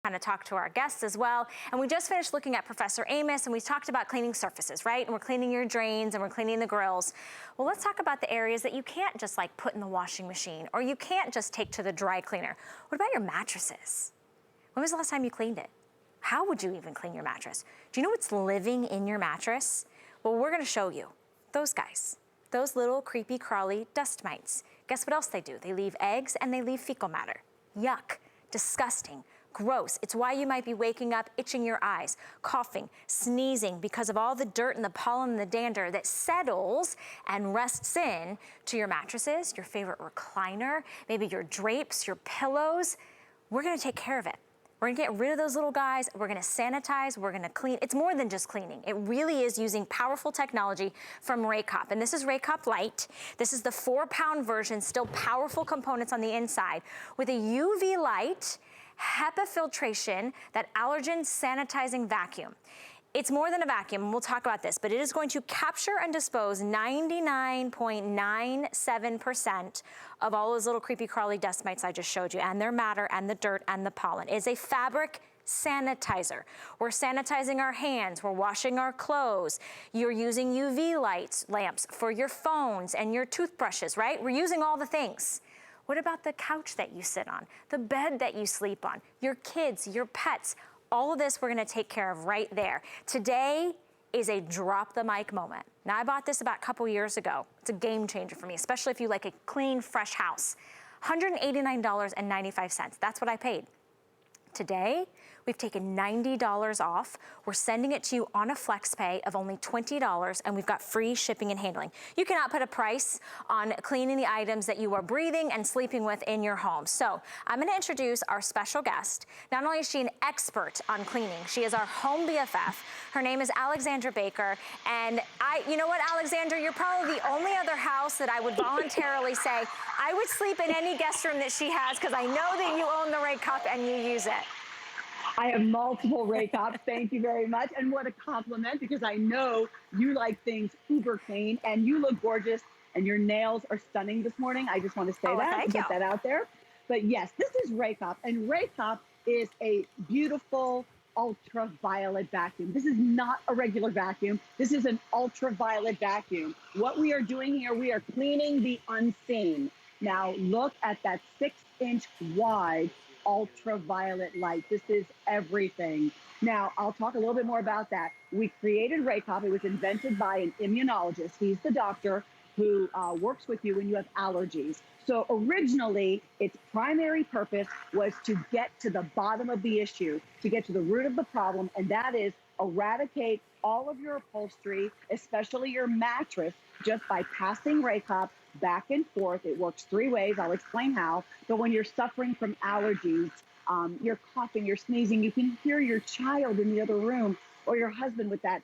kind of talk to our guests as well. And we just finished looking at Professor Amos, and we talked about cleaning surfaces, right? And we're cleaning your drains and we're cleaning the grills. Well, let's talk about the areas that you can't just like put in the washing machine, or you can't just take to the dry cleaner. What about your mattresses? When was the last time you cleaned it? How would you even clean your mattress? Do you know what's living in your mattress? Well, we're gonna show you those guys, those little creepy crawly dust mites. Guess what else they do? They leave eggs and they leave fecal matter. Yuck, disgusting, gross. It's why you might be waking up itching your eyes, coughing, sneezing because of all the dirt and the pollen and the dander that settles and rests in to your mattresses, your favorite recliner, maybe your drapes, your pillows. We're gonna take care of it. We're gonna get rid of those little guys, we're gonna sanitize, we're gonna clean. It's more than just cleaning. It really is using powerful technology from RAYCOP. And this is RAYCOP Lite. This is the 4-pound version, still powerful components on the inside with a UV light, HEPA filtration, that allergen sanitizing vacuum. It's more than a vacuum, and we'll talk about this, but it is going to capture and dispose 99.97% of all those little creepy crawly dust mites I just showed you, and their matter and the dirt and the pollen. It is a fabric sanitizer. We're sanitizing our hands, we're washing our clothes. You're using UV lamps for your phones and your toothbrushes, right? We're using all the things. What about the couch that you sit on, the bed that you sleep on, your kids, your pets? All of this we're gonna take care of right there. Today is a drop the mic moment. Now, I bought this about a couple years ago. It's a game changer for me, especially if you like a clean, fresh house. $189.95, that's what I paid. Today, we've taken $90 off. We're sending it to you on a flex pay of only $20, and we've got free shipping and handling. You cannot put a price on cleaning the items that you are breathing and sleeping with in your home. So I'm gonna introduce our special guest. Not only is she an expert on cleaning, she is our home BFF. Her name is Alexandra Baker, and you know what, Alexandra, you're probably the only other house that I would voluntarily say, I would sleep in any guest room that she has, because I know that you own the RAYCOP and you use it. I have multiple RAYCOPs, thank you very much. And what a compliment, because I know you like things uber clean, and you look gorgeous, and your nails are stunning this morning. I just want to say that, to get that out there. But yes, this is RAYCOP, and RAYCOP is a beautiful ultraviolet vacuum. This is not a regular vacuum. This is an ultraviolet vacuum. What we are doing here, we are cleaning the unseen. Now look at that 6-inch wide ultraviolet light. This is everything. Now, I'll talk a little bit more about that. We created RAYCOP. It was invented by an immunologist. He's the doctor who works with you when you have allergies. So originally, its primary purpose was to get to the bottom of the issue, to get to the root of the problem, and that is eradicate all of your upholstery, especially your mattress, just by passing RAYCOP back and forth. It works 3 ways. I'll explain how. But when you're suffering from allergies, you're coughing, you're sneezing, you can hear your child in the other room, or your husband with that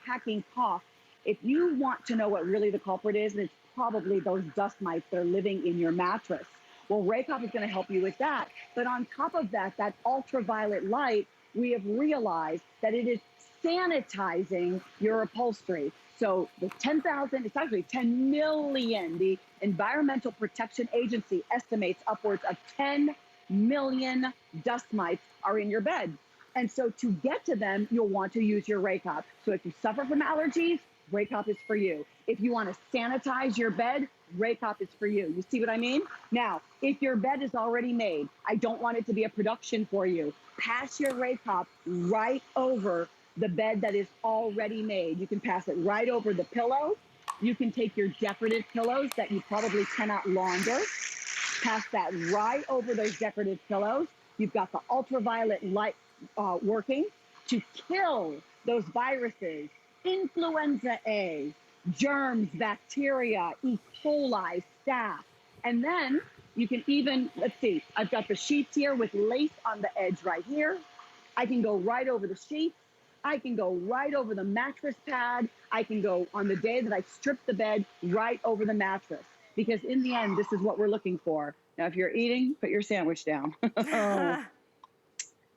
hacking cough. If you want to know what really the culprit is, it's probably those dust mites that are living in your mattress. Well, RAYCOP is going to help you with that. But on top of that, that ultraviolet light, we have realized that it is sanitizing your upholstery. So the 10,000, it's actually 10 million. The Environmental Protection Agency estimates upwards of 10 million dust mites are in your bed. And so to get to them, you'll want to use your RAYCOP. So if you suffer from allergies, RAYCOP is for you. If you want to sanitize your bed, RAYCOP is for you. You see what I mean? Now, if your bed is already made, I don't want it to be a production for you. Pass your RAYCOP right over the bed that is already made. You can pass it right over the pillow. You can take your decorative pillows that you probably cannot launder, pass that right over those decorative pillows. You've got the ultraviolet light working to kill those viruses, influenza A, germs, bacteria, E. coli, staph. And then you can even, let's see, I've got the sheets here with lace on the edge right here. I can go right over the sheets. I can go right over the mattress pad. I can go, on the day that I strip the bed, right over the mattress. Because in the end, this is what we're looking for. Now, if you're eating, put your sandwich down.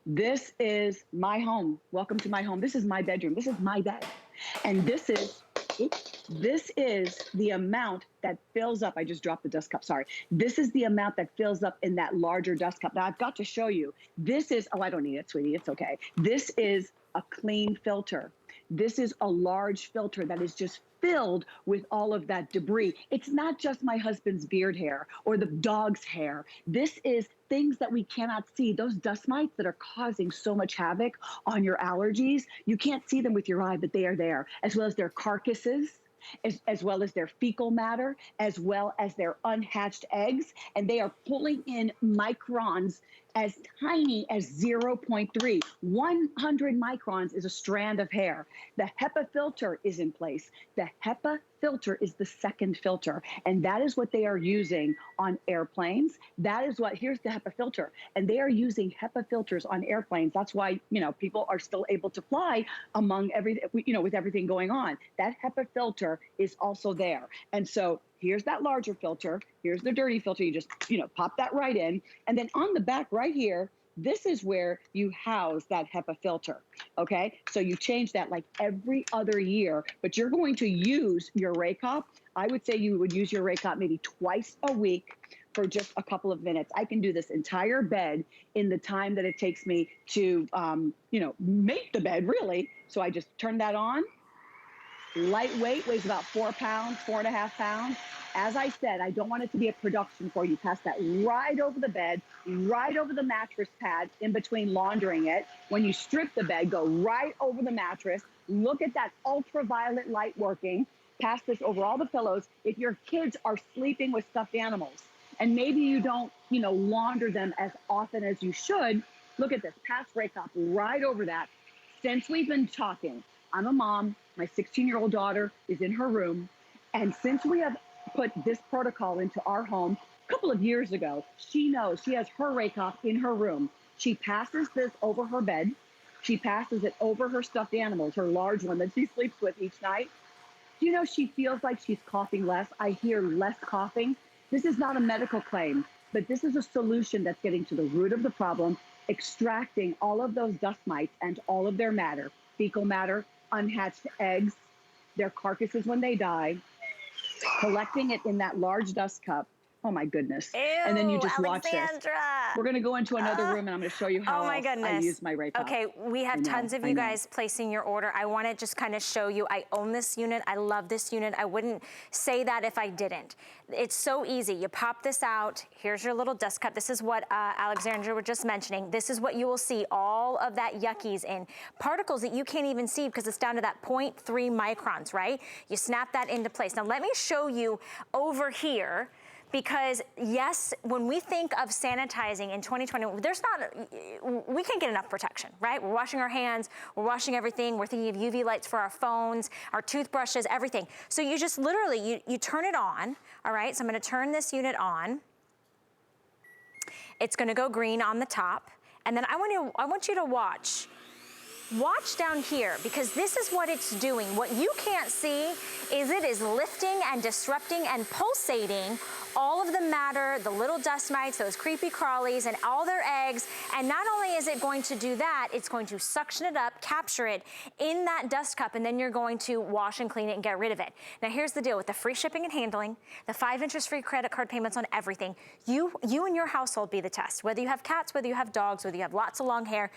This is my home. Welcome to my home. This is my bedroom. This is my bed. And this is, oops, This is the amount that fills up. I just dropped the dust cup, sorry. This is the amount that fills up in that larger dust cup. Now I've got to show you. This is, oh, I don't need it, sweetie, it's okay. This is a clean filter. This is a large filter that is just filled with all of that debris. It's not just my husband's beard hair or the dog's hair. This is things that we cannot see. Those dust mites that are causing so much havoc on your allergies, you can't see them with your eye, but they are there, as well as their carcasses, as well as their fecal matter, as well as their unhatched eggs. And they are pulling in microns as tiny as 0.3. 100 microns is a strand of hair. The HEPA filter is in place. The HEPA filter is the second filter. And that is what they are using on airplanes. That is what, here's the HEPA filter. And they are using HEPA filters on airplanes. That's why, you know, people are still able to fly among everything, you know, with everything going on. That HEPA filter is also there. And so here's that larger filter. Here's the dirty filter. You just, you know, pop that right in. And then on the back right here, this is where you house that HEPA filter, okay? So you change that like every other year, but you're going to use your RAYCOP. I would say you would use your RAYCOP maybe twice a week for just a couple of minutes. I can do this entire bed in the time that it takes me to, you know, make the bed, really. So I just turn that on. Lightweight, weighs about 4 pounds, 4.5 pounds. As I said, I don't want it to be a production for you. Pass that right over the bed, right over the mattress pad in between laundering it. When you strip the bed, go right over the mattress. Look at that ultraviolet light working. Pass this over all the pillows. If your kids are sleeping with stuffed animals and maybe you don't, you know, launder them as often as you should, look at this. Pass RAYCOP right over that. Since we've been talking, I'm a mom. My 16-year-old daughter is in her room. And since we have put this protocol into our home a couple of years ago, she knows she has her RAYCOP in her room. She passes this over her bed. She passes it over her stuffed animals, her large one that she sleeps with each night. Do you know she feels like she's coughing less? I hear less coughing. This is not a medical claim, but this is a solution that's getting to the root of the problem, extracting all of those dust mites and all of their matter, fecal matter, unhatched eggs, their carcasses when they die, collecting it in that large dust cup. Oh my goodness. Ew, and then you just watch this. Alexandra. We're gonna go into another room and I'm gonna show you how my else goodness. I use my RAYCOP. Okay, we have tons of you guys placing your order. I wanna just kind of show you, I own this unit, I love this unit. I wouldn't say that if I didn't. It's so easy. You pop this out, here's your little dust cup. This is what Alexandra was just mentioning. This is what you will see all of that yuckies in. Particles that you can't even see because it's down to that 0.3 microns, right? You snap that into place. Now let me show you over here, because yes, when we think of sanitizing in 2020, we can't get enough protection, right? We're washing our hands, we're washing everything, we're thinking of UV lights for our phones, our toothbrushes, everything. So you just literally, you turn it on, all right? So I'm gonna turn this unit on. It's gonna go green on the top. And then I want you to watch. Watch down here, because this is what it's doing. What you can't see is it is lifting and disrupting and pulsating all of the matter, the little dust mites, those creepy crawlies, and all their eggs. And not only is it going to do that, it's going to suction it up, capture it in that dust cup, and then you're going to wash and clean it and get rid of it. Now here's the deal with the free shipping and handling, the 5 interest-free credit card payments on everything. You and your household be the test. Whether you have cats, whether you have dogs, whether you have lots of long hair,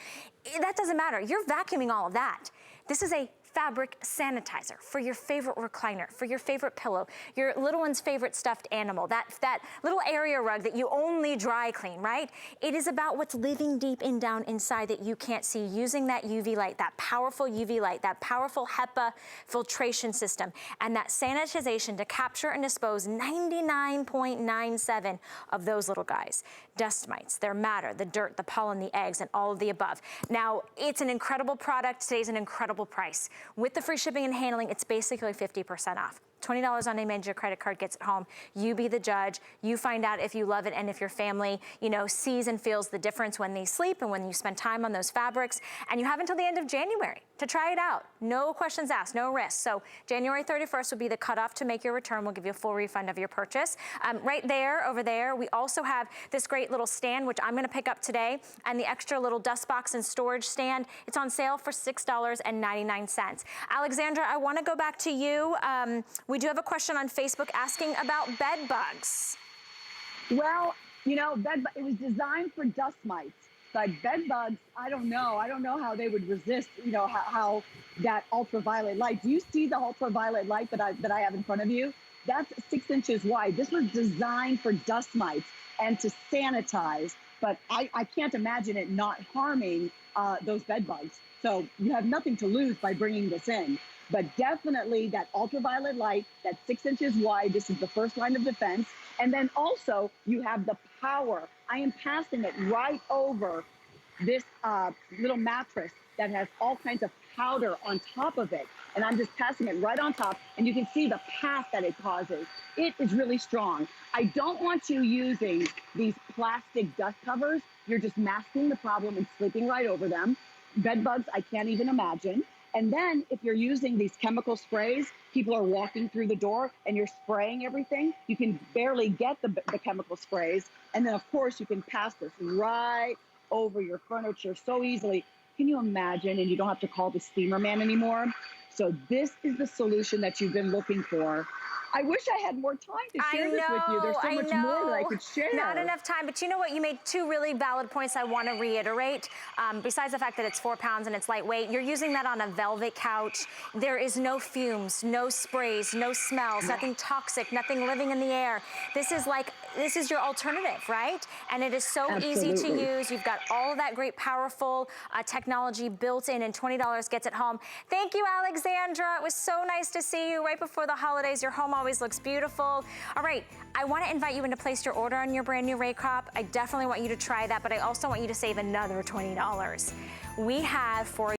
that doesn't matter. You're vacuuming all of that. This is a fabric sanitizer for your favorite recliner, for your favorite pillow, your little one's favorite stuffed animal, that little area rug that you only dry clean, right? It is about what's living deep down inside that you can't see, using that UV light, that powerful UV light, that powerful HEPA filtration system, and that sanitization to capture and dispose 99.97 of those little guys. Dust mites, their matter, the dirt, the pollen, the eggs, and all of the above. Now, it's an incredible product. Today's an incredible price. With the free shipping and handling, it's basically 50% off. $20 on a major credit card gets it home. You be the judge. You find out if you love it and if your family, you know, sees and feels the difference when they sleep and when you spend time on those fabrics. And you have until the end of January to try it out. No questions asked, no risk. So January 31st will be the cutoff to make your return. We'll give you a full refund of your purchase. Right there, over there, we also have this great little stand, which I'm gonna pick up today, and the extra little dust box and storage stand. It's on sale for $6.99. Alexandra, I wanna go back to you. We do have a question on Facebook asking about bed bugs. Well, you know, it was designed for dust mites, but bed bugs, I don't know. I don't know how they would resist, you know, how that ultraviolet light. Do you see the ultraviolet light that I have in front of you? That's 6 inches wide. This was designed for dust mites and to sanitize, but I can't imagine it not harming those bed bugs. So you have nothing to lose by bringing this in. But definitely that ultraviolet light, that's 6 inches wide. This is the first line of defense. And then also you have the power. I am passing it right over this little mattress that has all kinds of powder on top of it. And I'm just passing it right on top, and you can see the path that it causes. It is really strong. I don't want you using these plastic dust covers. You're just masking the problem and sleeping right over them. Bed bugs, I can't even imagine. And then if you're using these chemical sprays, people are walking through the door and you're spraying everything, you can barely get the chemical sprays. And then of course you can pass this right over your furniture so easily. Can you imagine? And you don't have to call the steamer man anymore. So this is the solution that you've been looking for. I wish I had more time to share this with you. There's so much more that I could share. Not enough time, but you know what? You made two really valid points I want to reiterate. Besides the fact that it's 4 pounds and it's lightweight, you're using that on a velvet couch. There is no fumes, no sprays, no smells, nothing toxic, nothing living in the air. This is your alternative, right? And it is so easy to use. You've got all of that great, powerful technology built in, and $20 gets it home. Thank you, Alexandra. It was so nice to see you right before the holidays. Your home always looks beautiful. All right, I want to invite you in to place your order on your brand new RAYCOP. I definitely want you to try that, but I also want you to save another $20. We have for